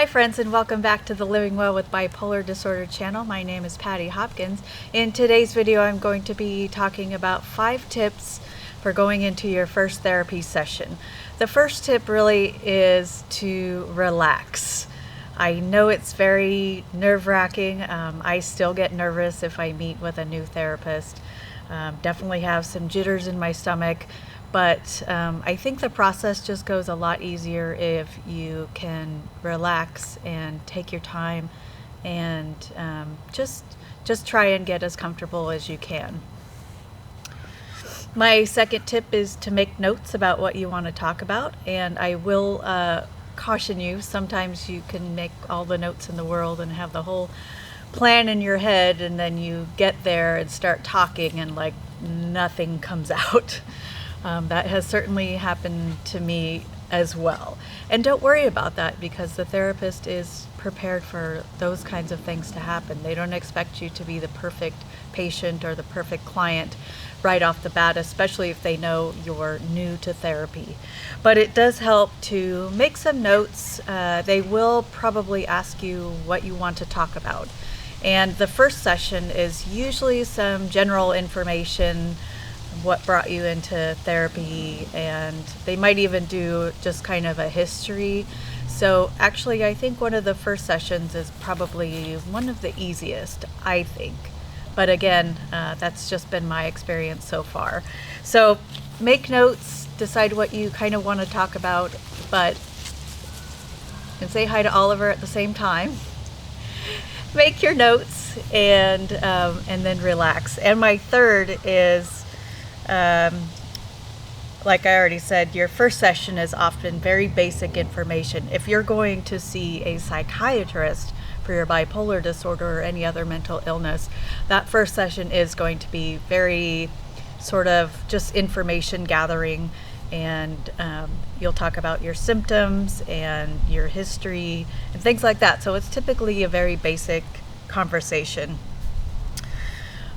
Hi friends, and welcome back to the Living Well with Bipolar Disorder channel. My name is Patty Hopkins. In today's video, I'm going to be talking about 5 tips for going into your first therapy session. The first tip really is to relax. I know it's very nerve-wracking. I still get nervous if I meet with a new therapist. Definitely have some jitters in my stomach. But I think the process just goes a lot easier if you can relax and take your time and just try and get as comfortable as you can. My second tip is to make notes about what you want to talk about, and I will caution you, sometimes you can make all the notes in the world and have the whole plan in your head, and then you get there and start talking and like nothing comes out. That has certainly happened to me as well. And don't worry about that, because the therapist is prepared for those kinds of things to happen. They don't expect you to be the perfect patient or the perfect client right off the bat, especially if they know you're new to therapy. But it does help to make some notes. They will probably ask you what you want to talk about. And the first session is usually some general information, what brought you into therapy, and they might even do just kind of a history. So actually, I think one of the first sessions is probably one of the easiest, I think. But again, that's just been my experience so far. So make notes, decide what you kind of want to talk about, and say hi to Oliver at the same time. Make your notes and then relax. And my third is, like I already said, your first session is often very basic information. If you're going to see a psychiatrist for your bipolar disorder or any other mental illness, that first session is going to be very sort of just information gathering, and you'll talk about your symptoms and your history and things like that. So it's typically a very basic conversation.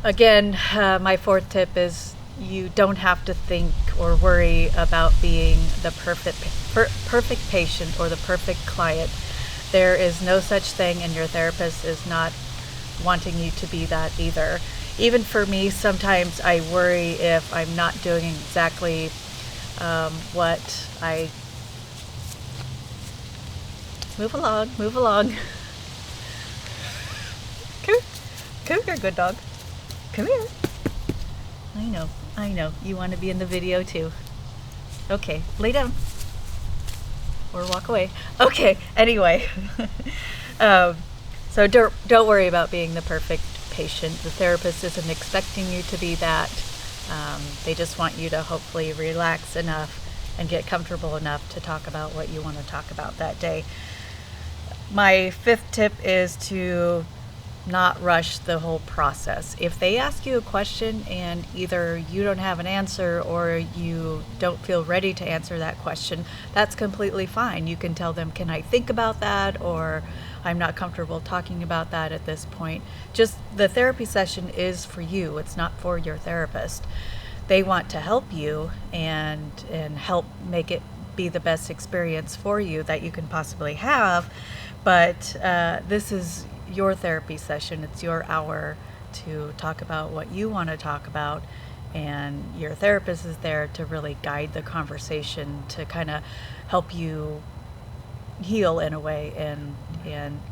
Again, my fourth tip is you don't have to think or worry about being the perfect patient or the perfect client. There is no such thing, and your therapist is not wanting you to be that either. Even for me, sometimes I worry if I'm not doing exactly what I... Move along. Come here, good dog. Come here. I know, you want to be in the video too. Okay, lay down. Or walk away. Okay, anyway. So don't worry about being the perfect patient. The therapist isn't expecting you to be that. They just want you to hopefully relax enough and get comfortable enough to talk about what you want to talk about that day. My fifth tip is to not rush the whole process. If they ask you a question and either you don't have an answer or you don't feel ready to answer that question, that's completely fine. You can tell them, can I think about that? Or I'm not comfortable talking about that at this point. Just the therapy session is for you. It's not for your therapist. They want to help you and help make it be the best experience for you that you can possibly have. But this is your therapy session. It's your hour to talk about what you want to talk about, and your therapist is there to really guide the conversation, to kind of help you heal in a way and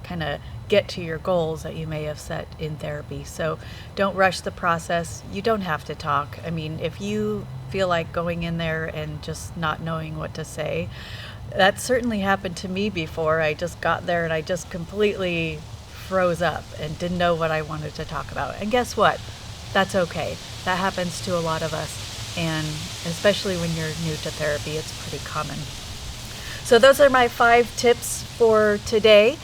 kind of get to your goals that you may have set in therapy. So don't rush the process. You don't have to talk. I mean, if you feel like going in there and just not knowing what to say, that certainly happened to me before. I just got there and I just completely froze up and didn't know what I wanted to talk about. And guess what? That's okay. That happens to a lot of us, and especially when you're new to therapy, it's pretty common. So those are my 5 tips for today.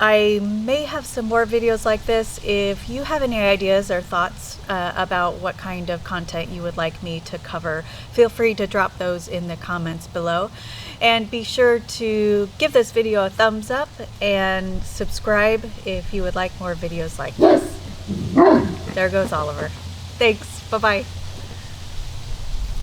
I may have some more videos like this. If you have any ideas or thoughts about what kind of content you would like me to cover, feel free to drop those in the comments below. And be sure to give this video a thumbs up and subscribe if you would like more videos like this. There goes Oliver. Thanks. Bye-bye.